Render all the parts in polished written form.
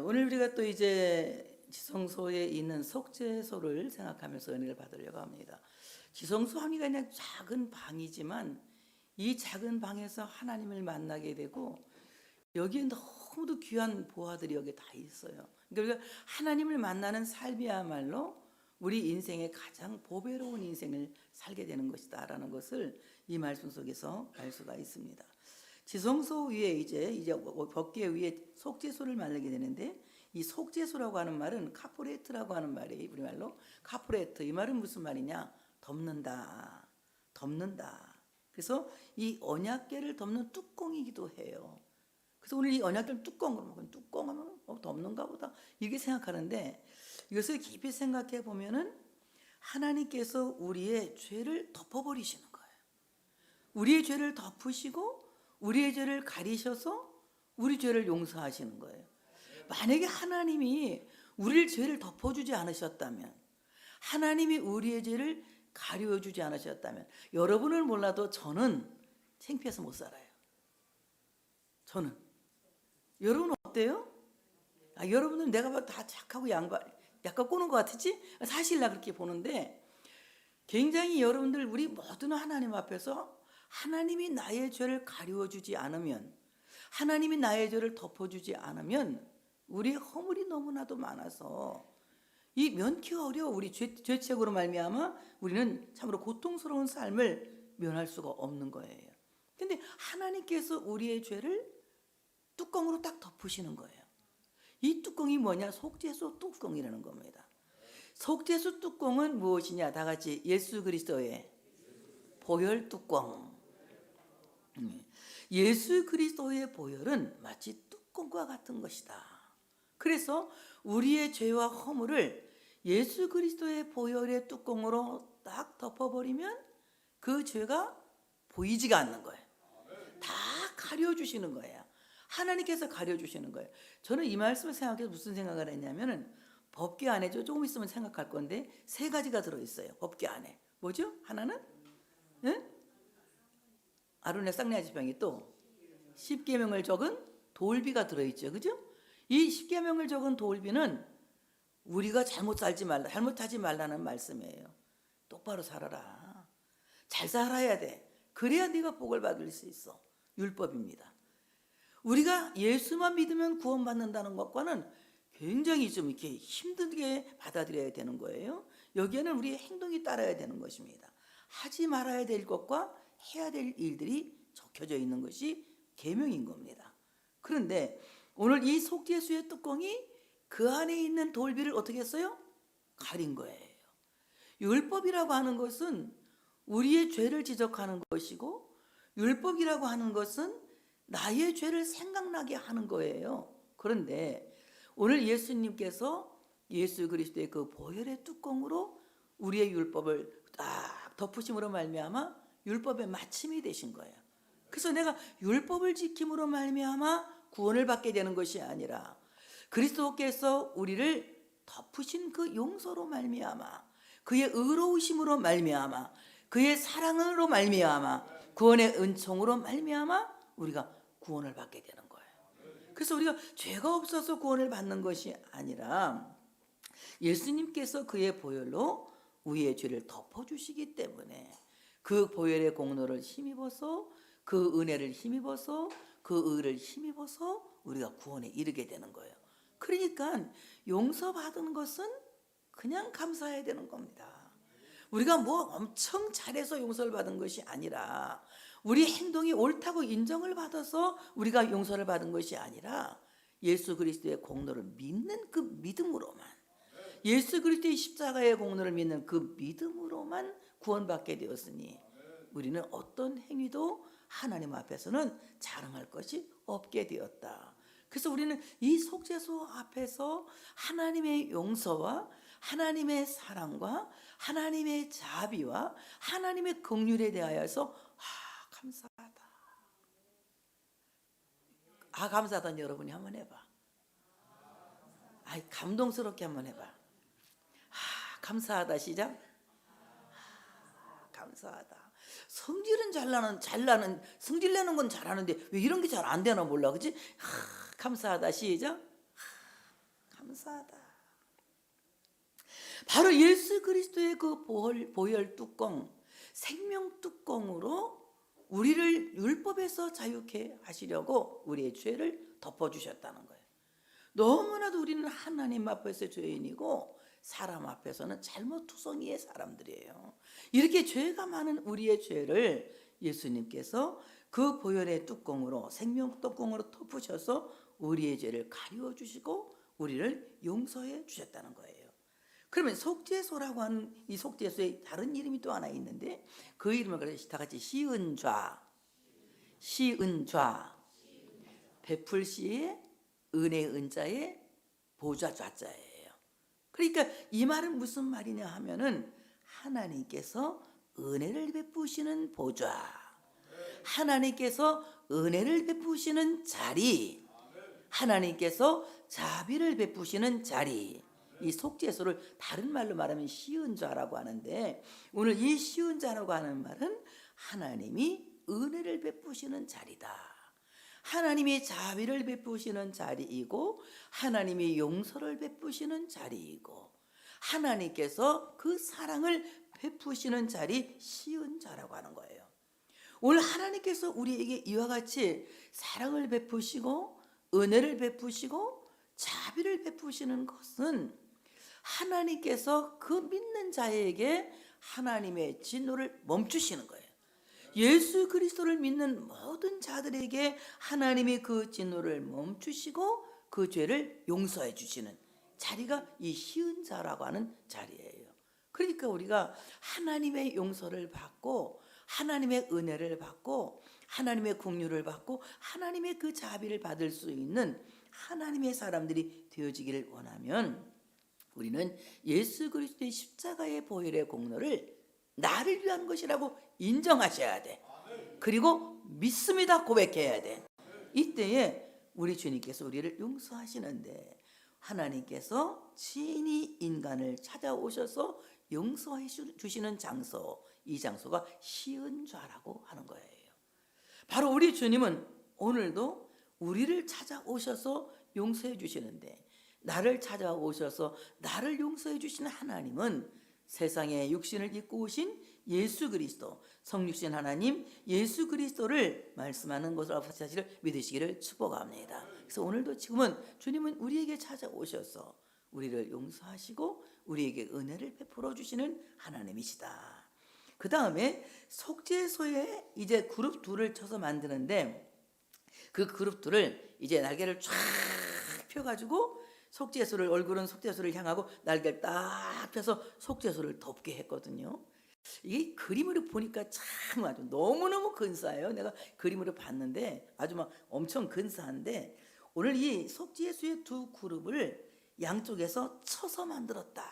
오늘 우리가 또 이제 지성소에 있는 속죄소를 생각하면서 은혜를 받으려고 합니다. 지성소 하니까 그냥 작은 방이지만 이 작은 방에서 하나님을 만나게 되고 여기에 너무도 귀한 보화들이 여기 다 있어요. 그러니까 하나님을 만나는 삶이야말로 우리 인생의 가장 보배로운 인생을 살게 되는 것이다라는 것을 이 말씀 속에서 알 수가 있습니다. 지성소 위에 이제 법궤 위에 속죄소를 만들게 되는데, 이 속죄소라고 하는 말은 카포레트라고 하는 말이에요. 우리말로 카포레트. 이 말은 무슨 말이냐? 덮는다. 그래서 이 언약궤를 덮는 뚜껑이기도 해요. 그래서 우리 이 언약궤를 뚜껑 하면 덮는가 보다 이렇게 생각하는데, 이것을 깊이 생각해 보면은 하나님께서 우리의 죄를 덮어버리시는 거예요. 우리의 죄를 덮으시고 우리의 죄를 가리셔서 우리 죄를 용서하시는 거예요. 만약에 하나님이 우리의 죄를 덮어주지 않으셨다면, 하나님이 우리의 죄를 가려주지 않으셨다면, 여러분을 몰라도 저는 창피해서 못 살아요. 저는. 여러분 어때요? 여러분은 내가 봐 다 착하고 약간 꼬는 것 같았지? 사실 나 그렇게 보는데, 굉장히 여러분들 우리 모두는 하나님 앞에서 하나님이 나의 죄를 가려주지 않으면, 하나님이 나의 죄를 덮어주지 않으면 우리의 허물이 너무나도 많아서 이 면키가 어려워. 우리 죄책으로 말미암아 우리는 참으로 고통스러운 삶을 면할 수가 없는 거예요. 근데 하나님께서 우리의 죄를 뚜껑으로 딱 덮으시는 거예요. 이 뚜껑이 뭐냐? 속죄소 뚜껑이라는 겁니다. 속죄소 뚜껑은 무엇이냐? 다 같이 예수 그리스도의 보혈 뚜껑. 예수 그리스도의 보혈은 마치 뚜껑과 같은 것이다. 그래서 우리의 죄와 허물을 예수 그리스도의 보혈의 뚜껑으로 딱 덮어버리면 그 죄가 보이지가 않는 거예요. 다 가려주시는 거예요. 하나님께서 가려주시는 거예요. 저는 이 말씀을 생각해서 무슨 생각을 했냐면은, 법궤 안에 조금 있으면 생각할 건데 세 가지가 들어있어요. 법궤 안에. 뭐죠? 하나는? 응? 아론의 쌍내 지팡이, 또 십계명을 적은 돌비가 들어있죠. 그죠? 이 십계명을 적은 돌비는 우리가 잘못하지 말라는 말씀이에요. 똑바로 살아라. 잘 살아야 돼. 그래야 네가 복을 받을 수 있어. 율법입니다. 우리가 예수만 믿으면 구원받는다는 것과는 굉장히 좀 이렇게 힘들게 받아들여야 되는 거예요. 여기에는 우리의 행동이 따라야 되는 것입니다. 하지 말아야 될 것과 해야 될 일들이 적혀져 있는 것이 계명인 겁니다. 그런데 오늘 이 속죄소의 뚜껑이 그 안에 있는 돌비를 어떻게 했어요? 가린 거예요. 율법이라고 하는 것은 우리의 죄를 지적하는 것이고, 율법이라고 하는 것은 나의 죄를 생각나게 하는 거예요. 그런데 오늘 예수님께서 예수 그리스도의 그 보혈의 뚜껑으로 우리의 율법을 딱 덮으심으로 말미암아 율법의 마침이 되신 거예요. 그래서 내가 율법을 지킴으로 말미암아 구원을 받게 되는 것이 아니라, 그리스도께서 우리를 덮으신 그 용서로 말미암아, 그의 의로우심으로 말미암아, 그의 사랑으로 말미암아, 구원의 은총으로 말미암아 우리가 구원을 받게 되는 거예요. 그래서 우리가 죄가 없어서 구원을 받는 것이 아니라, 예수님께서 그의 보혈로 우리의 죄를 덮어주시기 때문에 그 보혈의 공로를 힘입어서, 그 은혜를 힘입어서, 그 의를 힘입어서 우리가 구원에 이르게 되는 거예요. 그러니까 용서받은 것은 그냥 감사해야 되는 겁니다. 우리가 뭐 엄청 잘해서 용서를 받은 것이 아니라, 우리 행동이 옳다고 인정을 받아서 우리가 용서를 받은 것이 아니라, 예수 그리스도의 공로를 믿는 그 믿음으로만, 예수 그리스도의 십자가의 공로를 믿는 그 믿음으로만 구원받게 되었으니, 우리는 어떤 행위도 하나님 앞에서는 자랑할 것이 없게 되었다. 그래서 우리는 이 속죄소 앞에서 하나님의 용서와 하나님의 사랑과 하나님의 자비와 하나님의 긍휼에 대하여서 감사하다. 감사하다는 여러분이 한번 해봐. 감동스럽게 한번 해봐. 감사하다. 시작. 감사하다. 성질은 잘나는 성질 내는 건 잘하는데 왜 이런 게 잘 안 되나 몰라. 그치? 감사하다. 시작. 감사하다. 바로 예수 그리스도의 그 보혈 뚜껑, 생명 뚜껑으로 우리를 율법에서 자유케 하시려고 우리의 죄를 덮어주셨다는 거예요. 너무나도 우리는 하나님 앞에서 죄인이고 사람 앞에서는 잘못투성이의 사람들이에요. 이렇게 죄가 많은 우리의 죄를 예수님께서 그 보혈의 뚜껑으로, 생명 뚜껑으로 덮으셔서 우리의 죄를 가리워 주시고 우리를 용서해 주셨다는 거예요. 그러면 속죄소라고 하는 이 속죄소에 다른 이름이 또 하나 있는데 그 이름을 그래서 다 같이 시은좌, 시은좌, 베풀 시에 은혜 은자에 보좌 좌자예요. 그러니까 이 말은 무슨 말이냐 하면은 하나님께서 은혜를 베푸시는 보좌, 하나님께서 은혜를 베푸시는 자리, 하나님께서 자비를 베푸시는 자리, 이 속죄소를 다른 말로 말하면 시은자라고 하는데 오늘 이 시은자라고 하는 말은 하나님이 은혜를 베푸시는 자리다. 하나님이 자비를 베푸시는 자리이고 하나님이 용서를 베푸시는 자리이고 하나님께서 그 사랑을 베푸시는 자리 시은자라고 하는 거예요. 오늘 하나님께서 우리에게 이와 같이 사랑을 베푸시고 은혜를 베푸시고 자비를 베푸시는 것은 하나님께서 그 믿는 자에게 하나님의 진노를 멈추시는 거예요. 예수 그리스도를 믿는 모든 자들에게 하나님이 그 진노를 멈추시고 그 죄를 용서해 주시는 자리가 이 시은자라고 하는 자리예요. 그러니까 우리가 하나님의 용서를 받고 하나님의 은혜를 받고 하나님의 긍휼을 받고 하나님의 그 자비를 받을 수 있는 하나님의 사람들이 되어지기를 원하면 우리는 예수 그리스도의 십자가의 보혈의 공로를 나를 위한 것이라고 인정하셔야 돼. 그리고 믿습니다 고백해야 돼. 이때에 우리 주님께서 우리를 용서하시는데 하나님께서 친히 인간을 찾아오셔서 용서해 주시는 장소, 이 장소가 시은좌라고 하는 거예요. 바로 우리 주님은 오늘도 우리를 찾아오셔서 용서해 주시는데 나를 찾아오셔서 나를 용서해 주시는 하나님은 세상에 육신을 입고 오신 예수 그리스도, 성육신 하나님 예수 그리스도를 말씀하는 것을 사실을 믿으시기를 축복합니다. 그래서 오늘도 지금은 주님은 우리에게 찾아오셔서 우리를 용서하시고 우리에게 은혜를 베풀어 주시는 하나님이시다. 그 다음에 속죄소에 이제 그룹 둘을 쳐서 만드는데 그 그룹 둘을 이제 날개를 쫙 펴가지고 속죄소를 얼굴은 속죄소를 향하고 날개를 딱 펴서 속죄소를 덮게 했거든요. 이게 그림으로 보니까 참 아주 너무너무 근사해요. 내가 그림으로 봤는데 아주 막 엄청 근사한데 오늘 이 속죄소의 두 그룹을 양쪽에서 쳐서 만들었다.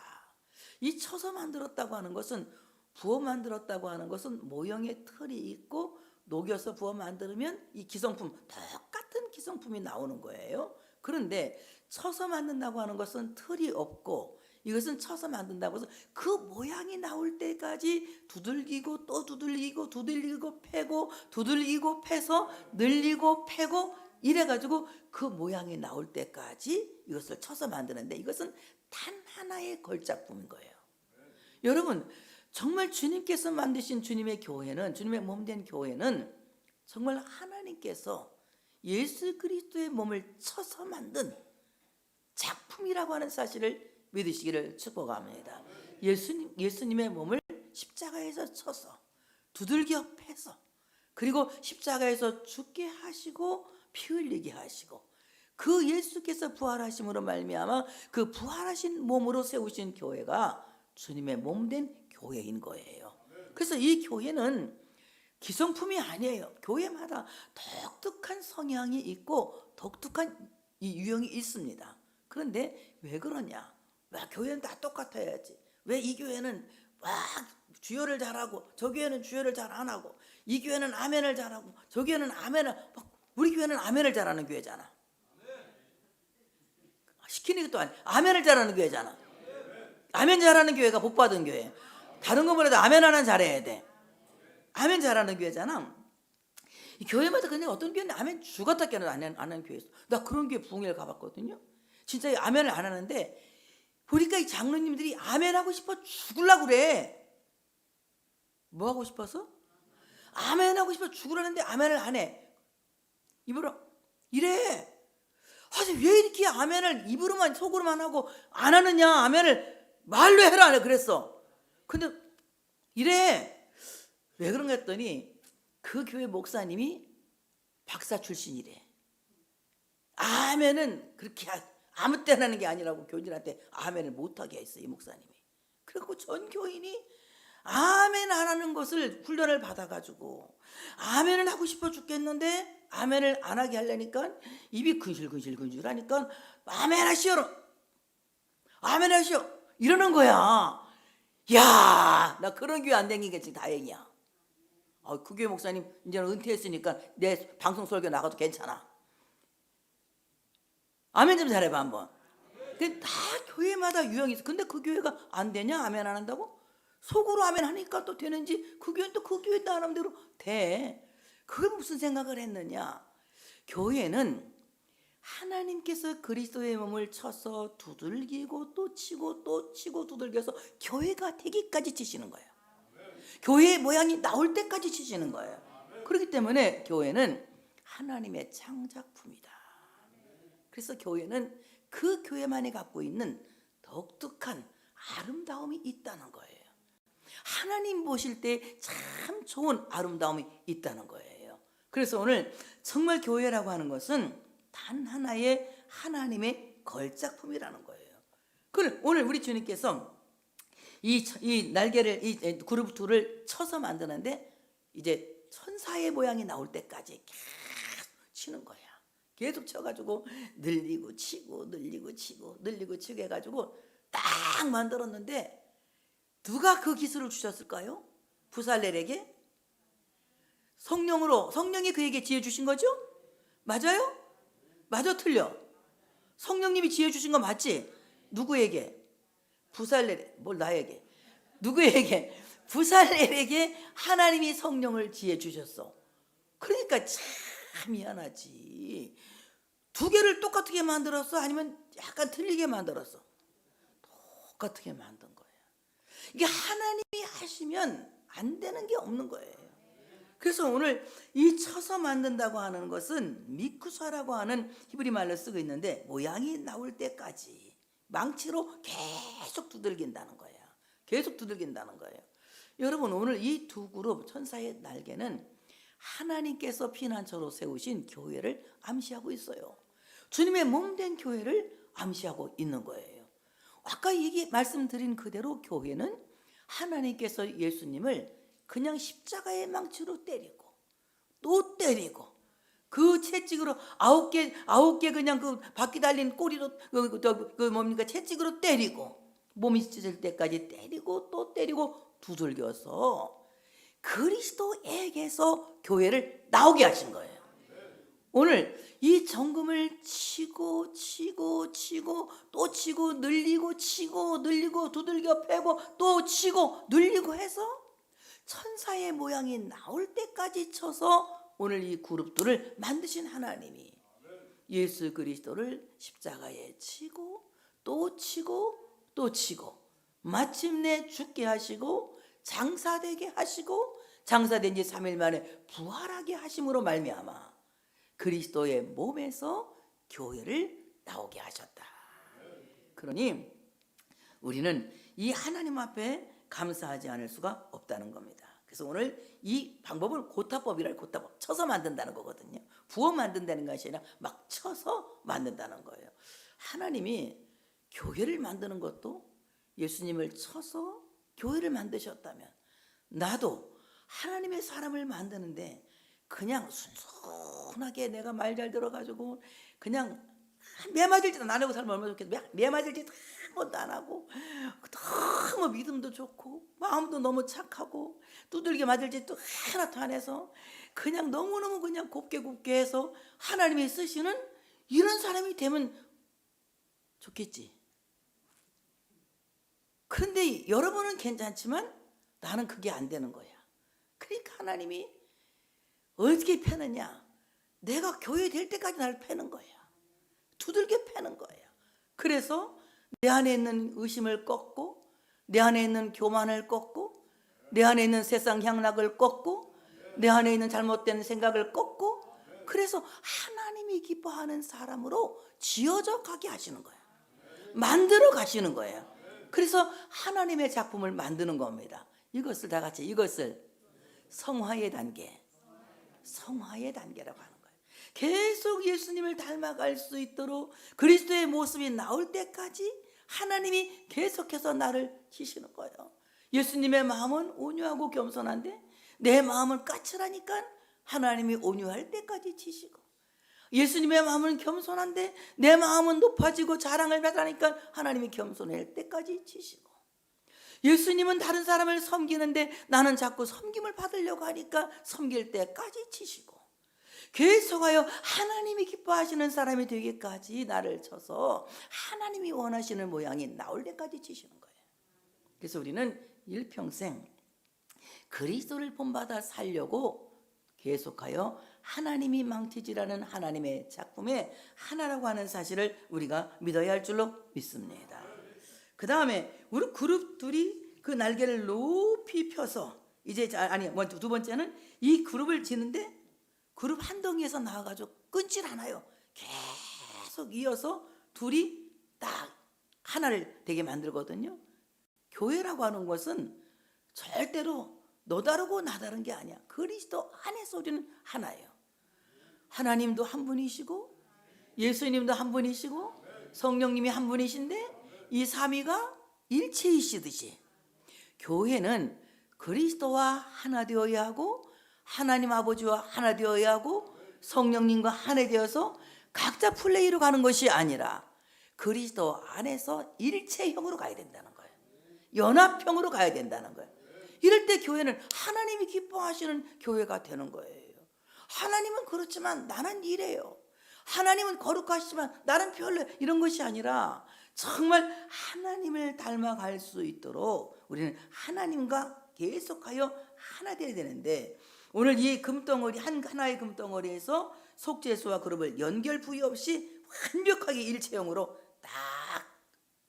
이 쳐서 만들었다고 하는 것은 부어 만들었다고 하는 것은 모형의 틀이 있고 녹여서 부어 만들면 이 기성품 똑같은 기성품이 나오는 거예요. 그런데 쳐서 만든다고 하는 것은 틀이 없고 이것은 쳐서 만든다고 해서 그 모양이 나올 때까지 두들기고 또 두들기고 두들기고 패고 두들기고 패서 늘리고 패고 이래가지고 그 모양이 나올 때까지 이것을 쳐서 만드는데 이것은 단 하나의 걸작품인 거예요. 여러분 정말 주님께서 만드신 주님의 교회는 주님의 몸된 교회는 정말 하나님께서 예수 그리스도의 몸을 쳐서 만든 작품이라고 하는 사실을 믿으시기를 축복합니다. 예수님의 몸을 십자가에서 쳐서 두들겨 패서 그리고 십자가에서 죽게 하시고 피 흘리게 하시고 그 예수께서 부활하심으로 말미암아 그 부활하신 몸으로 세우신 교회가 주님의 몸된 교회인 거예요. 그래서 이 교회는 기성품이 아니에요. 교회마다 독특한 성향이 있고 독특한 이 유형이 있습니다. 그런데 왜 그러냐? 왜 교회는 다 똑같아야지? 왜 이 교회는 막 주여를 잘하고 저 교회는 주여를 잘 안 하고 이 교회는 아멘을 잘하고 저 교회는 아멘을 우리 교회는 아멘을 잘하는 교회잖아. 시키는 것도 아니야. 아멘을 잘하는 교회잖아. 아멘 잘하는 교회가 복받은 교회. 다른 것보다도 아멘 하나 잘해야 돼. 아멘 잘하는 교회잖아. 이 교회마다 근데 어떤 교회는 아멘 죽었다 깨어나도 안 하는 교회 있어. 나 그런 교회 부흥회를 가봤거든요. 진짜 아멘을 안 하는데 보니까 이 장로님들이 아멘 하고 싶어 죽으려고 그래. 뭐 하고 싶어서? 아멘 하고 싶어 죽으라는데 아멘을 안 해. 입으로 이래. 아니 왜 이렇게 아멘을 입으로만 속으로만 하고 안 하느냐. 아멘을 말로 해라. 안 해. 그랬어. 근데 이래. 왜 그런가 했더니 그 교회 목사님이 박사 출신이래. 아멘은 그렇게 아무 때나 하는 게 아니라고 교인들한테 아멘을 못하게 했어. 이 목사님이. 그리고 전 교인이 아멘 안 하는 것을 훈련을 받아가지고 아멘을 하고 싶어 죽겠는데 아멘을 안 하게 하려니까 입이 근실근실 하니까 아멘 하시오, 아멘 하시오 이러는 거야. 야, 나 그런 교회 안 다닌 게 지금 다행이야. 그 교회 목사님 이제는 은퇴했으니까 내 방송 설교 나가도 괜찮아. 아멘 좀 잘해봐 한번. 근데 다 교회마다 유형이 있어. 근데 그 교회가 안 되냐? 아멘 안 한다고? 속으로 아멘 하니까 또 되는지 그 교회는 또 그 교회 나름대로 돼. 그걸 무슨 생각을 했느냐? 교회는 하나님께서 그리스도의 몸을 쳐서 두들기고 또 치고 또 치고 두들겨서 교회가 되기까지 치시는 거예요. 교회의 모양이 나올 때까지 치시는 거예요. 그렇기 때문에 교회는 하나님의 창작품이다. 그래서 교회는 그 교회만이 갖고 있는 독특한 아름다움이 있다는 거예요. 하나님 보실 때 참 좋은 아름다움이 있다는 거예요. 그래서 오늘 정말 교회라고 하는 것은 단 하나의 하나님의 걸작품이라는 거예요. 그걸 오늘 우리 주님께서 이 날개를 이 그룹 둘을 쳐서 만드는데 이제 천사의 모양이 나올 때까지 계속 치는 거야. 계속 쳐가지고 늘리고 치고 늘리고 치고 늘리고 치고 해가지고 딱 만들었는데 누가 그 기술을 주셨을까요? 부살렐에게? 성령이 그에게 지혜 주신 거죠? 맞아요? 맞아 틀려? 성령님이 지혜 주신 거 맞지? 누구에게? 부살렐, 뭘 나에게? 누구에게? 부살렐에게 하나님이 성령을 지혜 주셨어. 그러니까 참 미안하지. 두 개를 똑같게 만들었어? 아니면 약간 틀리게 만들었어? 똑같게 만든 거예요. 이게 하나님이 하시면 안 되는 게 없는 거예요. 그래서 오늘 이 쳐서 만든다고 하는 것은 미쿠사라고 하는 히브리 말로 쓰고 있는데 모양이 나올 때까지 망치로 계속 두들긴다는 거예요. 계속 두들긴다는 거예요. 여러분 오늘 이 두 그룹 천사의 날개는 하나님께서 피난처로 세우신 교회를 암시하고 있어요. 주님의 몸된 교회를 암시하고 있는 거예요. 아까 말씀드린 그대로 교회는 하나님께서 예수님을 그냥 십자가의 망치로 때리고 또 때리고 그 채찍으로 아홉 개 그냥 그 바퀴 달린 꼬리로 채찍으로 때리고 몸이 찢을 때까지 때리고 또 때리고 두들겨서 그리스도에게서 교회를 나오게 하신 거예요. 오늘 이 정금을 치고 또 치고 늘리고 치고 늘리고 두들겨 패고 또 치고 늘리고 해서 천사의 모양이 나올 때까지 쳐서 오늘 이 그룹들을 만드신 하나님이 예수 그리스도를 십자가에 치고 또 치고 또 치고 마침내 죽게 하시고 장사되게 하시고 장사된 지 3일 만에 부활하게 하심으로 말미암아 그리스도의 몸에서 교회를 나오게 하셨다. 그러니 우리는 이 하나님 앞에 감사하지 않을 수가 없다는 겁니다. 그래서 오늘 이 방법을 고타법이라 고타법 쳐서 만든다는 거거든요. 부어 만든다는 것이 아니라 막 쳐서 만든다는 거예요. 하나님이 교회를 만드는 것도 예수님을 쳐서 교회를 만드셨다면 나도 하나님의 사람을 만드는데 그냥 순순하게 내가 말 잘 들어가지고 그냥 매 맞을 짓 안 하고 살면 얼마나 좋겠어. 매 맞을 짓 한 번도 안 하고 너무 믿음도 좋고 마음도 너무 착하고 두들겨 맞을 짓도 하나도 안 해서 그냥 너무너무 그냥 곱게 해서 하나님이 쓰시는 이런 사람이 되면 좋겠지. 그런데 여러분은 괜찮지만 나는 그게 안 되는 거야. 그러니까 하나님이 어떻게 패느냐? 내가 교회 될 때까지 나를 패는 거야. 두들겨 패는 거예요. 그래서 내 안에 있는 의심을 꺾고, 내 안에 있는 교만을 꺾고, 내 안에 있는 세상 향락을 꺾고, 내 안에 있는 잘못된 생각을 꺾고, 그래서 하나님이 기뻐하는 사람으로 지어져 가게 하시는 거예요. 만들어 가시는 거예요. 그래서 하나님의 작품을 만드는 겁니다. 이것을 다 같이, 이것을 성화의 단계, 성화의 단계라고 하는 거예요. 계속 예수님을 닮아갈 수 있도록 그리스도의 모습이 나올 때까지 하나님이 계속해서 나를 치시는 거예요. 예수님의 마음은 온유하고 겸손한데 내 마음은 까칠하니까 하나님이 온유할 때까지 치시고, 예수님의 마음은 겸손한데 내 마음은 높아지고 자랑을 받으니까 하나님이 겸손할 때까지 치시고, 예수님은 다른 사람을 섬기는데 나는 자꾸 섬김을 받으려고 하니까 섬길 때까지 치시고, 계속하여 하나님이 기뻐하시는 사람이 되기까지 나를 쳐서 하나님이 원하시는 모양이 나올 때까지 치시는 거예요. 그래서 우리는 일평생 그리스도를 본받아 살려고 계속하여 하나님이 망치지라는 하나님의 작품의 하나라고 하는 사실을 우리가 믿어야 할 줄로 믿습니다. 그 다음에 우리 그룹들이 그 날개를 높이 펴서 이제 먼저 두 번째는 이 그룹을 지는데 그룹 한 덩이에서 나와가지고 끊질 않아요. 계속 이어서 둘이 딱 하나를 되게 만들거든요. 교회라고 하는 것은 절대로 너 다르고 나 다른 게 아니야. 그리스도 안에서 우리는 하나예요. 하나님도 한 분이시고 예수님도 한 분이시고 성령님이 한 분이신데 이 삼위가 일체이시듯이 교회는 그리스도와 하나 되어야 하고 하나님 아버지와 하나 되어야 하고 성령님과 하나 되어서 각자 플레이로 가는 것이 아니라 그리스도 안에서 일체형으로 가야 된다는 거예요. 연합형으로 가야 된다는 거예요. 이럴 때 교회는 하나님이 기뻐하시는 교회가 되는 거예요. 하나님은 그렇지만 나는 이래요. 하나님은 거룩하시지만 나는 별로, 이런 것이 아니라 정말 하나님을 닮아갈 수 있도록 우리는 하나님과 계속하여 하나 되어야 되는데, 오늘 이 금덩어리 하나의 금덩어리에서 속죄수와 그룹을 연결 부위 없이 완벽하게 일체형으로 딱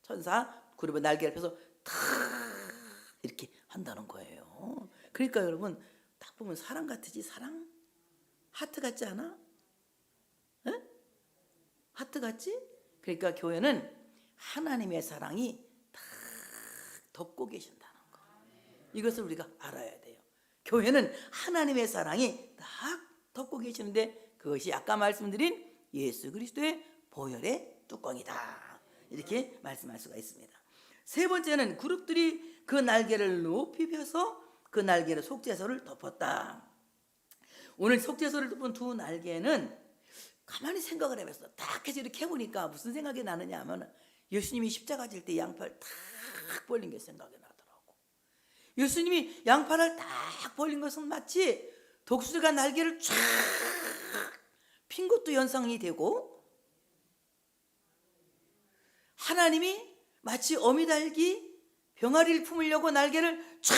천사 그룹의 날개를 펴서 탁 이렇게 한다는 거예요. 그러니까 여러분 딱 보면 사랑 같으지? 사랑? 하트 같지 않아? 에? 하트 같지? 그러니까 교회는 하나님의 사랑이 딱 덮고 계신다는 거. 이것을 우리가 알아야 돼요. 교회는 하나님의 사랑이 딱 덮고 계시는데 그것이 아까 말씀드린 예수 그리스도의 보혈의 뚜껑이다. 이렇게 말씀할 수가 있습니다. 세 번째는 그룹들이 그 날개를 높이 펴서 그 날개를 속죄소를 덮었다. 오늘 속죄소를 덮은 두 날개는 가만히 생각을 해봤어. 딱 해서 이렇게 해보니까 무슨 생각이 나느냐 하면 예수님이 십자가 질 때 양팔 탁 벌린 게 생각이 나더라고. 예수님이 양팔을 딱 벌린 것은 마치 독수리가 날개를 쫙 핀 것도 연상이 되고, 하나님이 마치 어미달기 병아리를 품으려고 날개를 쫙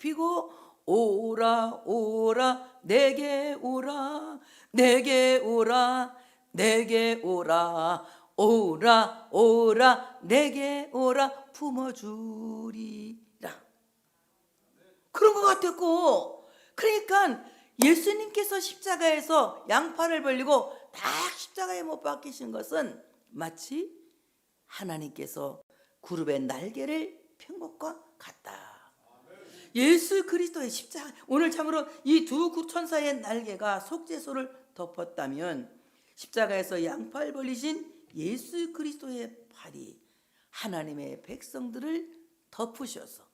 펴고 오라 오라 내게 오라 내게 오라 내게 오라 오라 오라 내게 오라 품어주리라. 그런 것 같았고, 그러니까 예수님께서 십자가에서 양팔을 벌리고 딱 십자가에 못 박히신 것은 마치 하나님께서 그룹의 날개를 편 것과 같다. 예수 그리스도의 십자가, 오늘 참으로 이 두 천사의 날개가 속죄소를 덮었다면 십자가에서 양팔 벌리신 예수 그리스도의 팔이 하나님의 백성들을 덮으셔서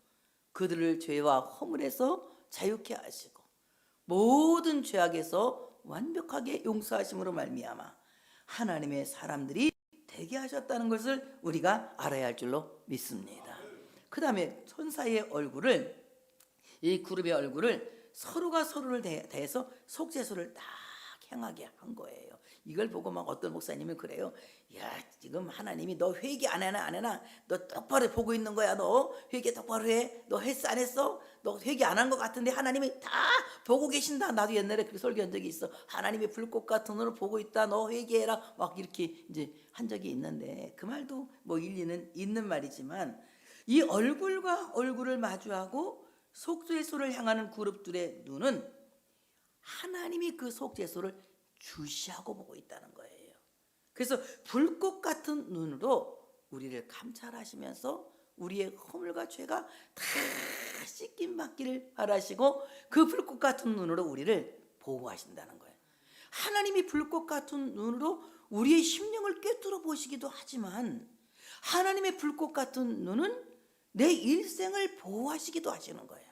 그들을 죄와 허물에서 자유케 하시고 모든 죄악에서 완벽하게 용서하심으로 말미암아 하나님의 사람들이 되게 하셨다는 것을 우리가 알아야 할 줄로 믿습니다. 그 다음에 천사의 얼굴을, 이 그룹의 얼굴을 서로가 서로를 대해서 속죄소를 딱 행하게 한 거예요. 이걸 보고 막 어떤 목사님은 그래요. 야, 지금 하나님이 너 회개 안 해나 안 해나 너 똑바로 보고 있는 거야. 너 회개 똑바로 해. 너 했어 안 했어? 너 회개 안 한 것 같은데 하나님이 다 보고 계신다. 나도 옛날에 그렇게 설교한 적이 있어. 하나님이 불꽃 같은 눈으로 보고 있다. 너 회개해라. 막 이렇게 이제 한 적이 있는데 그 말도 뭐 일리는 있는 말이지만 이 얼굴과 얼굴을 마주하고 속죄소를 향하는 그룹들의 눈은 하나님이 그 속죄소를 주시하고 보고 있다는 거예요. 그래서 불꽃 같은 눈으로 우리를 감찰하시면서 우리의 허물과 죄가 다 씻김 받기를 바라시고 그 불꽃 같은 눈으로 우리를 보호하신다는 거예요. 하나님이 불꽃 같은 눈으로 우리의 심령을 꿰뚫어 보시기도 하지만 하나님의 불꽃 같은 눈은 내 일생을 보호하시기도 하시는 거예요.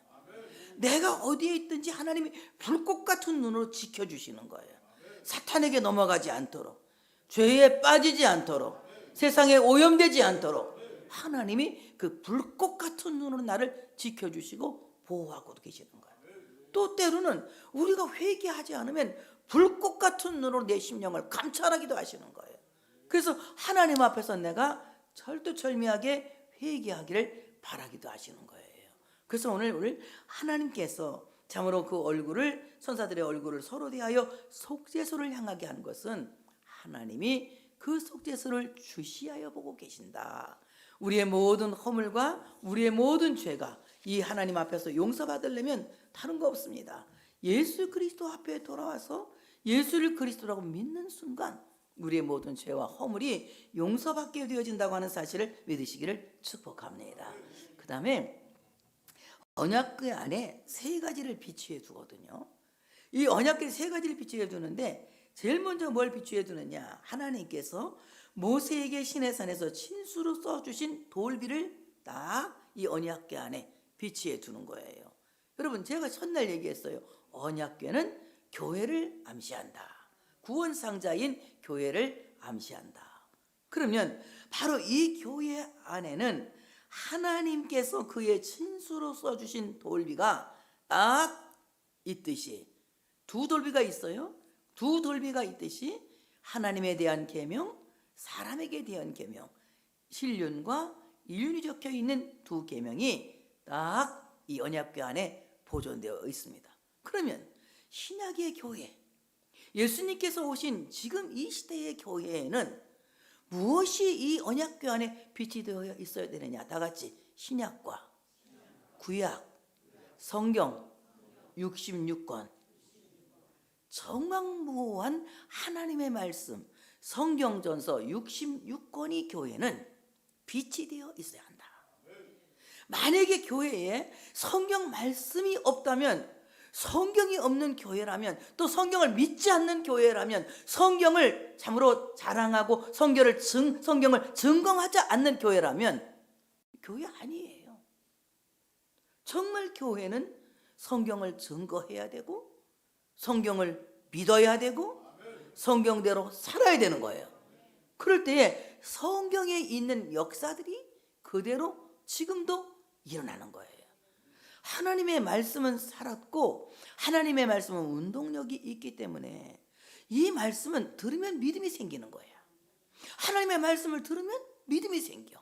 내가 어디에 있든지 하나님이 불꽃 같은 눈으로 지켜주시는 거예요. 사탄에게 넘어가지 않도록, 죄에 빠지지 않도록, 세상에 오염되지 않도록 하나님이 그 불꽃 같은 눈으로 나를 지켜주시고 보호하고 계시는 거예요. 또 때로는 우리가 회개하지 않으면 불꽃 같은 눈으로 내 심령을 감찰하기도 하시는 거예요. 그래서 하나님 앞에서 내가 철두철미하게 회개하기를 바라기도 하시는 거예요. 그래서 오늘 하나님께서 참으로 그 얼굴을, 선사들의 얼굴을 서로 대하여 속죄소를 향하게 한 것은 하나님이 그 속죄소를 주시하여 보고 계신다. 우리의 모든 허물과 우리의 모든 죄가 이 하나님 앞에서 용서받으려면 다른 거 없습니다. 예수 그리스도 앞에 돌아와서 예수를 그리스도라고 믿는 순간 우리의 모든 죄와 허물이 용서받게 되어진다고 하는 사실을 믿으시기를 축복합니다. 그 다음에 언약궤 안에 세 가지를 비추해 두거든요. 이 언약궤 세 가지를 비추해 두는데 제일 먼저 뭘 비추해 두느냐, 하나님께서 모세에게 시내산에서 친수로 써주신 돌비를 딱 이 언약궤 안에 비추해 두는 거예요. 여러분, 제가 첫날 얘기했어요. 언약궤는 교회를 암시한다. 구원상자인 교회를 암시한다. 그러면 바로 이 교회 안에는 하나님께서 그의 친수로 써주신 돌비가 딱 있듯이, 두 돌비가 있어요. 두 돌비가 있듯이 하나님에 대한 계명, 사람에게 대한 계명, 신륜과 인륜이 적혀 있는 두 계명이 딱 이 언약궤 안에 보존되어 있습니다. 그러면 신약의 교회, 예수님께서 오신 지금 이 시대의 교회에는 무엇이 이 언약궤 안에 빛이 되어 있어야 되느냐? 다 같이 신약과 구약, 성경 66권, 정황무한 하나님의 말씀, 성경전서 66권이 교회는 빛이 되어 있어야 한다. 만약에 교회에 성경 말씀이 없다면, 성경이 없는 교회라면, 또 성경을 믿지 않는 교회라면, 성경을 참으로 자랑하고 성경을 증거하지 않는 교회라면 교회 아니에요. 정말 교회는 성경을 증거해야 되고 성경을 믿어야 되고 성경대로 살아야 되는 거예요. 그럴 때에 성경에 있는 역사들이 그대로 지금도 일어나는 거예요. 하나님의 말씀은 살았고 하나님의 말씀은 운동력이 있기 때문에 이 말씀은 들으면 믿음이 생기는 거예요. 하나님의 말씀을 들으면 믿음이 생겨.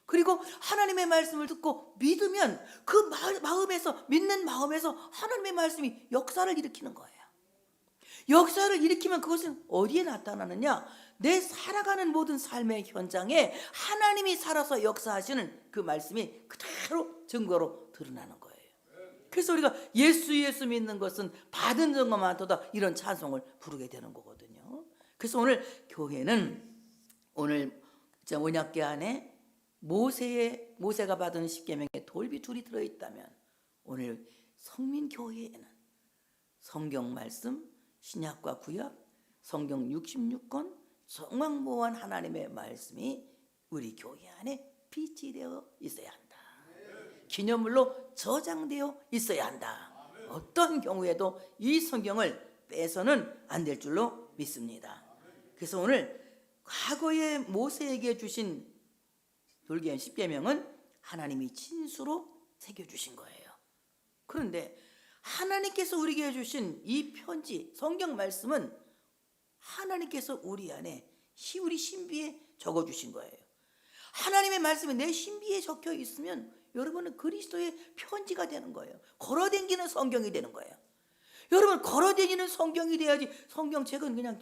그리고 하나님의 말씀을 듣고 믿으면 그 마음에서, 믿는 마음에서 하나님의 말씀이 역사를 일으키는 거예요. 역사를 일으키면 그것은 어디에 나타나느냐? 내 살아가는 모든 삶의 현장에 하나님이 살아서 역사하시는 그 말씀이 그대로 증거로 드러나는 거예요. 그래서 우리가 예수 믿는 것은 받은 증거만도다, 이런 찬송을 부르게 되는 거거든요. 그래서 오늘 교회는, 오늘 언약궤 안에 모세가 받은 십계명에 돌비 둘이 들어있다면, 오늘 성민교회에는 성경 말씀, 신약과 구약, 성경 66권, 정황무한 하나님의 말씀이 우리 교회 안에 빛이 되어 있어야 한다. 기념물로 저장되어 있어야 한다. 어떤 경우에도 이 성경을 빼서는 안 될 줄로 믿습니다. 그래서 오늘 과거에 모세에게 주신 돌기엔 십계명은 하나님이 친수로 새겨주신 거예요. 그런데 하나님께서 우리에게 주신 이 편지, 성경 말씀은 하나님께서 우리 안에 우리 신비에 적어주신 거예요. 하나님의 말씀이 내 신비에 적혀 있으면 여러분은 그리스도의 편지가 되는 거예요. 걸어다니는 성경이 되는 거예요. 여러분, 걸어다니는 성경이 돼야지. 성경책은 그냥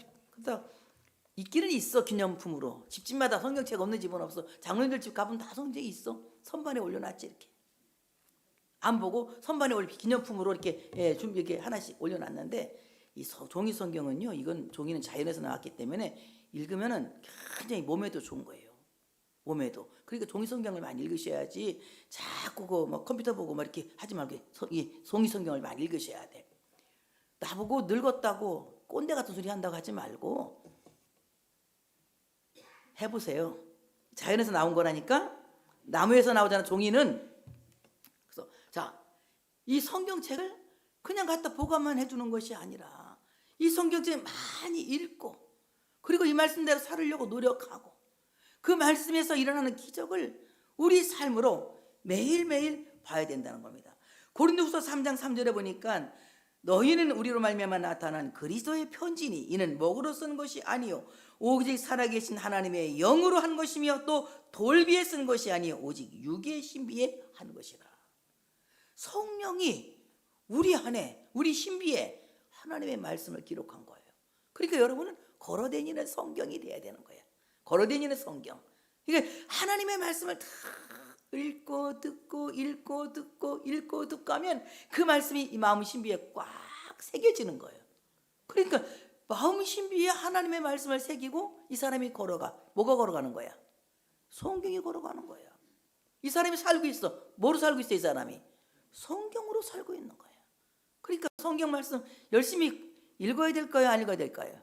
있기는 있어, 기념품으로. 집집마다 성경책 없는 집은 없어. 장로님들 집 가보면 다 성경책이 있어. 선반에 올려놨지, 이렇게. 안 보고 선반에 기념품으로 이렇게 이렇게 하나씩 올려놨는데, 이 종이 성경은요, 이건 종이는 자연에서 나왔기 때문에 읽으면은 굉장히 몸에도 좋은 거예요. 몸에도. 그러니까 종이 성경을 많이 읽으셔야지. 자꾸 뭐 컴퓨터 보고 막 이렇게 하지 말고 이 종이 성경을 많이 읽으셔야 돼. 나보고 늙었다고 꼰대 같은 소리 한다고 하지 말고 해보세요. 자연에서 나온 거라니까. 나무에서 나오잖아, 종이는. 그래서 이 성경책을 그냥 갖다 보관만 해주는 것이 아니라 이 성경책 많이 읽고, 그리고 이 말씀대로 살으려고 노력하고, 그 말씀에서 일어나는 기적을 우리 삶으로 매일매일 봐야 된다는 겁니다. 고린도후서 3장 3절에 보니까 너희는 우리로 말미암아 나타난 그리스도의 편지니 이는 목으로 쓴 것이 아니요 오직 살아계신 하나님의 영으로 한 것이며 또 돌비에 쓴 것이 아니요 오직 육의 신비에 한 것이라. 성령이 우리 안에, 우리 신비에 하나님의 말씀을 기록한 거예요. 그러니까 여러분은 걸어다니는 성경이 돼야 되는 거예요. 걸어다니는 성경. 그러니까 하나님의 말씀을 다 읽고 듣고 읽고 듣고 읽고 듣고 하면 그 말씀이 이 마음 신비에 꽉 새겨지는 거예요. 그러니까 마음 신비에 하나님의 말씀을 새기고 이 사람이 걸어가. 뭐가 걸어가는 거야? 성경이 걸어가는 거야. 이 사람이 살고 있어. 뭐로 살고 있어, 이 사람이? 성경으로 살고 있는 거야. 그러니까 성경 말씀 열심히 읽어야 될까요? 안 읽어야 될까요?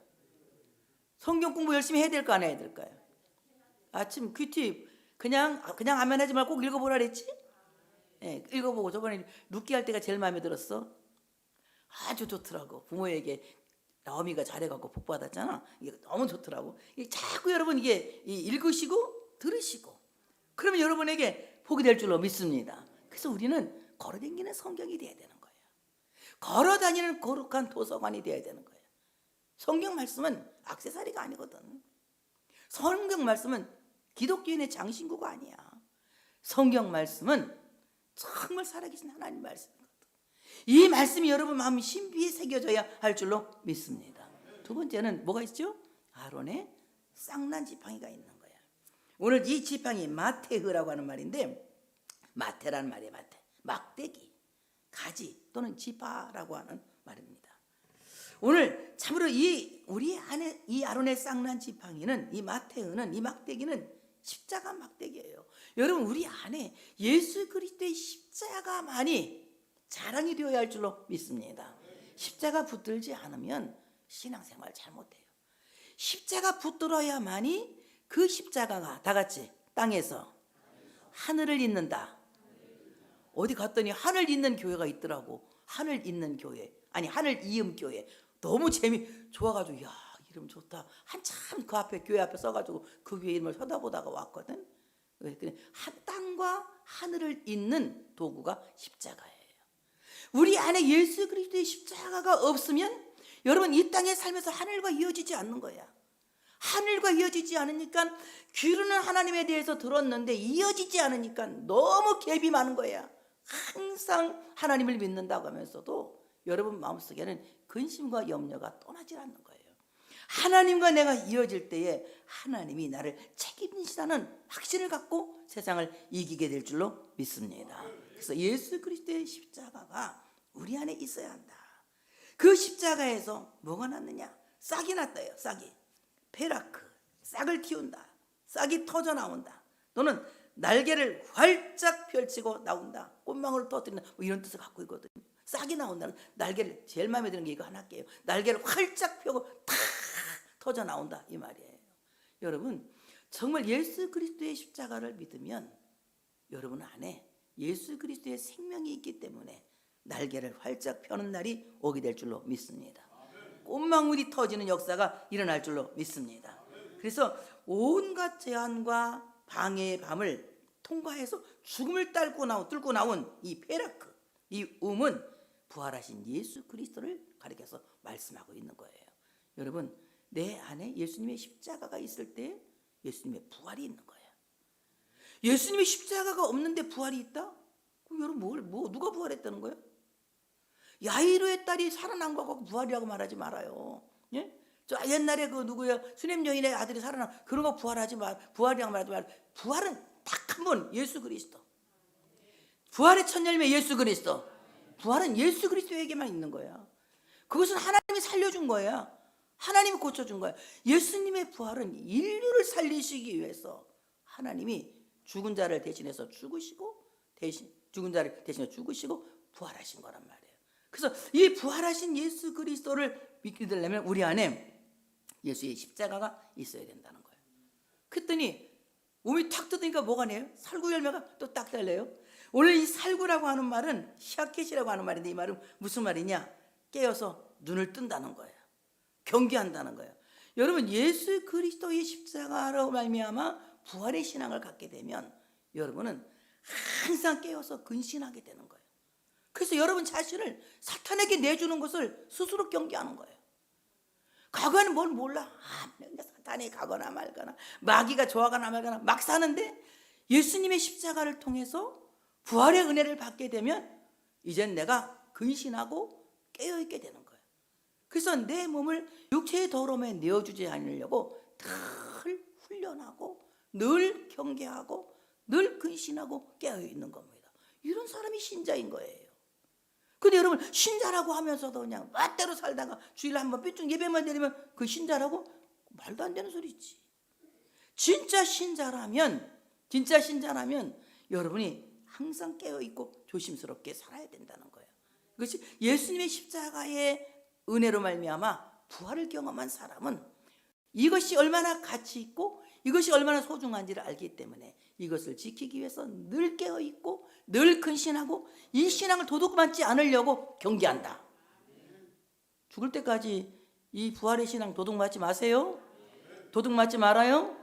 성경 공부 열심히 해야 될까, 안 해야 될까요? 아침 큐티 그냥 하면 하지 말고 꼭 읽어보라 그랬지? 읽어보고 저번에 룻기 할 때가 제일 마음에 들었어. 아주 좋더라고. 부모에게 나오미가 잘해갖고 복 받았잖아. 이게 너무 좋더라고. 자꾸 여러분 이게 읽으시고 들으시고 그러면 여러분에게 복이 될 줄로 믿습니다. 그래서 우리는 걸어다니는 성경이 돼야 되는 거예요. 걸어다니는 거룩한 도서관이 돼야 되는 거예요. 성경 말씀은 액세서리가 아니거든. 성경 말씀은 기독교인의 장신구가 아니야. 성경 말씀은 정말 살아계신 하나님 말씀이거든. 이 말씀이 여러분 마음 신비에 새겨져야 할 줄로 믿습니다. 두 번째는 뭐가 있죠? 아론의 쌍난 지팡이가 있는 거야. 오늘 이 지팡이 마테흐라고 하는 말인데, 마테라는 말이에요. 마테, 막대기, 가지 또는 지파라고 하는 말입니다. 오늘 참으로 우리 안에 이 아론의 쌍난 지팡이는, 이 마테흐는, 이 막대기는 십자가 막대기예요. 여러분, 우리 안에 예수 그리스도의 십자가만이 자랑이 되어야 할 줄로 믿습니다. 십자가 붙들지 않으면 신앙생활 잘못해요. 십자가 붙들어야만이 그 십자가가 다 같이 땅에서 하늘을 잇는다. 어디 갔더니 하늘 잇는 교회가 있더라고. 하늘 잇는 교회, 아니 하늘 이음 교회. 너무 좋아가지고, 야, 이름 좋다. 한참 그 앞에, 교회 앞에 써가지고 그 교회 이름을 쳐다보다가 왔거든. 땅과 하늘을 잇는 도구가 십자가예요. 우리 안에 예수 그리스도의 십자가가 없으면 여러분 이 땅에 살면서 하늘과 이어지지 않는 거야. 하늘과 이어지지 않으니까 귀로는 하나님에 대해서 들었는데 이어지지 않으니까 너무 갭이 많은 거야. 항상 하나님을 믿는다고 하면서도 여러분 마음속에는 근심과 염려가 떠나질 않는 거예요. 하나님과 내가 이어질 때에 하나님이 나를 책임지시다는 확신을 갖고 세상을 이기게 될 줄로 믿습니다. 그래서 예수 그리스도의 십자가가 우리 안에 있어야 한다. 그 십자가에서 뭐가 났느냐? 싹이 났다요. 싹이. 페라크, 싹을 틔운다. 싹이 터져 나온다. 또는 날개를 활짝 펼치고 나온다. 꽃망울을 터뜨린다. 뭐 이런 뜻을 갖고 있거든요. 싹이 나온다는, 날개를, 제일 마음에 드는 게 이거 하나 할게요. 날개를 활짝 펴고 탁 터져 나온다, 이 말이에요. 여러분, 정말 예수 그리스도의 십자가를 믿으면 여러분 안에 예수 그리스도의 생명이 있기 때문에 날개를 활짝 펴는 날이 오게 될 줄로 믿습니다. 꽃망울이 터지는 역사가 일어날 줄로 믿습니다. 그래서 온갖 제한과 방해의 밤을 통과해서 죽음을 뚫고 나온 이 페라크, 이 부활하신 예수 그리스도를 가리켜서 말씀하고 있는 거예요. 여러분, 내 안에 예수님의 십자가가 있을 때 예수님의 부활이 있는 거예요. 예수님의 십자가가 없는데 부활이 있다? 그럼 여러분 누가 부활했다는 거예요? 야이로의 딸이 살아난 거고 부활이라고 말하지 말아요. 예? 저 옛날에 그 누구야 수냄 여인의 아들이 살아난 그런 거 부활이라고 말하지 말. 부활은 딱 한 번 예수 그리스도. 부활의 첫 열매 예수 그리스도. 부활은 예수 그리스도에게만 있는 거야. 그것은 하나님이 살려준 거야. 하나님이 고쳐준 거야. 예수님의 부활은 인류를 살리시기 위해서 하나님이 죽은 자를 대신해서 죽으시고 죽은 자를 대신해서 죽으시고 부활하신 거란 말이에요. 그래서 이 부활하신 예수 그리스도를 믿게 되려면 우리 안에 예수의 십자가가 있어야 된다는 거예요. 그랬더니 몸이 탁 뜯으니까 뭐가 나요? 살구 열매가 또 딱 달려요. 원래 이 살구라고 하는 말은 시아켓이라고 하는 말인데 이 말은 무슨 말이냐? 깨어서 눈을 뜬다는 거예요. 경계한다는 거예요. 여러분 예수 그리스도의 십자가로 말미암아 부활의 신앙을 갖게 되면 여러분은 항상 깨어서 근신하게 되는 거예요. 그래서 여러분 자신을 사탄에게 내주는 것을 스스로 경계하는 거예요. 과거에는 뭘 몰라. 사탄이 가거나 말거나 마귀가 좋아하거나 말거나 막 사는데 예수님의 십자가를 통해서 부활의 은혜를 받게 되면 이젠 내가 근신하고 깨어있게 되는 거예요. 그래서 내 몸을 육체의 더러움에 내어주지 않으려고 늘 훈련하고 늘 경계하고 늘 근신하고 깨어있는 겁니다. 이런 사람이 신자인 거예요. 근데 여러분 신자라고 하면서도 그냥 멋대로 살다가 주일에 한번 삐쭉 예배만 드리면 그 신자라고? 말도 안 되는 소리지. 진짜 신자라면 여러분이 항상 깨어있고 조심스럽게 살아야 된다는 거예요. 그것이 예수님의 십자가의 은혜로 말미암아 부활을 경험한 사람은 이것이 얼마나 가치 있고 이것이 얼마나 소중한지를 알기 때문에 이것을 지키기 위해서 늘 깨어있고 늘 근신하고 이 신앙을 도둑맞지 않으려고 경계한다. 죽을 때까지 이 부활의 신앙 도둑맞지 마세요. 도둑맞지 말아요.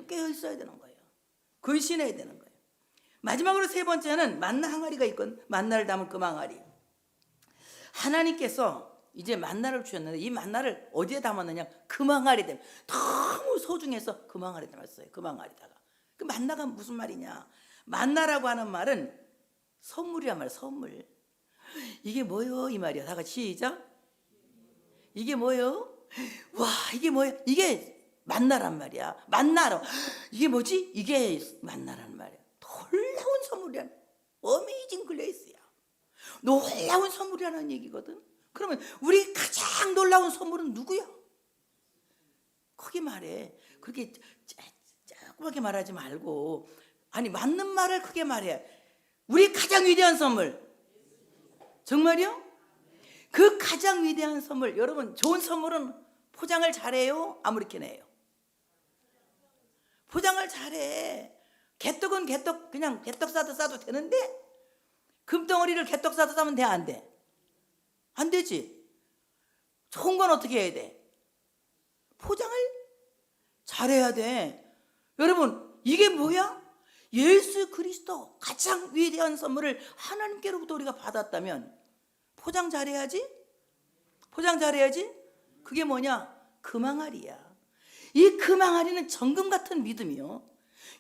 깨어있어야 되는 거예요. 근신해야 되는 거예요. 마지막으로 세 번째는 만나 항아리가 있건 만나를 담은 금 항아리. 하나님께서 이제 만나를 주셨는데 이 만나를 어디에 담았느냐? 금 항아리에 너무 소중해서 금 항아리에 담았어요. 금 항아리다가. 그 만나가 무슨 말이냐? 만나라고 하는 말은 선물이란 말이야. 선물. 이게 뭐요? 이 말이야. 다 같이 시작. 이게 뭐요? 와, 이게 뭐야? 이게 만나란 말이야. 만나로. 이게 뭐지? 이게 만나란 말이야. 놀라운 선물이란 어메이징 글레이스야. 놀라운 선물이라는 얘기거든. 그러면 우리 가장 놀라운 선물은 누구야? 크게 말해. 그렇게 조그맣게 말하지 말고 아니 맞는 말을 크게 말해. 우리 가장 위대한 선물. 정말요? 그 가장 위대한 선물. 여러분 좋은 선물은 포장을 잘해요? 아무렇게나 해요? 포장을 잘해. 개떡은 개떡 그냥 개떡 싸도 되는데 금덩어리를 개떡 싸면 돼? 안 돼? 안 되지. 좋은 건 어떻게 해야 돼? 포장을 잘해야 돼. 여러분 이게 뭐야? 예수 그리스도 가장 위대한 선물을 하나님께로부터 우리가 받았다면 포장 잘해야지. 포장 잘해야지. 그게 뭐냐? 금항아리야. 이 금항아리는 정금 같은 믿음이요.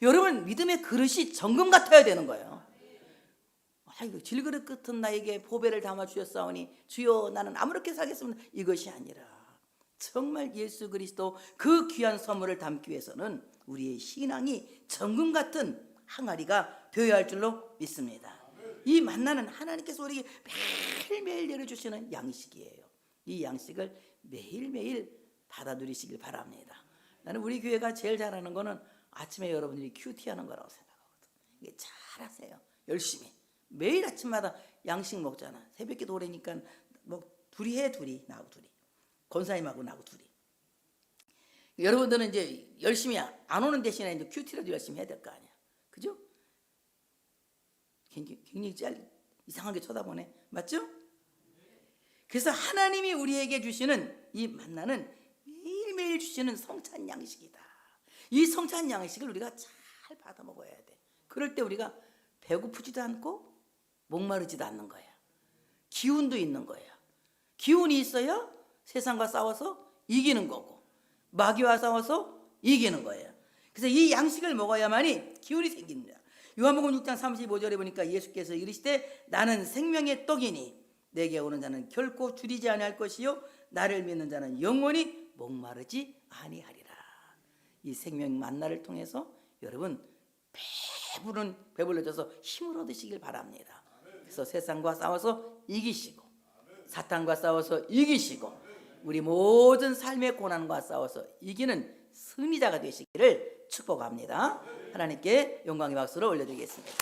여러분 믿음의 그릇이 정금 같아야 되는 거예요. 아이고 질그릇 같은 나에게 보배를 담아 주셨사오니 주여 나는 아무렇게 살겠습니다. 이것이 아니라 정말 예수 그리스도 그 귀한 선물을 담기 위해서는 우리의 신앙이 정금 같은 항아리가 되어야 할 줄로 믿습니다. 이 만나는 하나님께서 우리에게 매일매일 내려주시는 양식이에요. 이 양식을 매일매일 받아 누리시길 바랍니다. 나는 우리 교회가 제일 잘하는 거는 아침에 여러분들이 큐티하는 거라고 생각하거든. 이게 잘하세요. 열심히. 매일 아침마다 양식 먹잖아. 새벽기도 오래니까 뭐 둘이 해. 나하고 둘이. 권사님하고 나하고 둘이. 여러분들은 이제 열심히 안 오는 대신에 이제 큐티라도 열심히 해야 될 거 아니야. 그죠? 굉장히 이상하게 쳐다보네. 맞죠? 그래서 하나님이 우리에게 주시는 이 만나는 매일매일 주시는 성찬 양식이다. 이 성찬 양식을 우리가 잘 받아 먹어야 돼. 그럴 때 우리가 배고프지도 않고 목마르지도 않는 거야. 기운도 있는 거야. 기운이 있어야 세상과 싸워서 이기는 거고 마귀와 싸워서 이기는 거예요. 그래서 이 양식을 먹어야만이 기운이 생깁니다. 요한복음 6장 35절에 보니까 예수께서 이르시되 나는 생명의 떡이니 내게 오는 자는 결코 줄이지 아니할 것이요 나를 믿는 자는 영원히 목마르지 아니하리라. 이 생명 만나를 통해서 여러분 배불러져서 힘을 얻으시길 바랍니다. 그래서 세상과 싸워서 이기시고 사탄과 싸워서 이기시고 우리 모든 삶의 고난과 싸워서 이기는 승리자가 되시기를 축복합니다. 하나님께 영광의 박수를 올려드리겠습니다.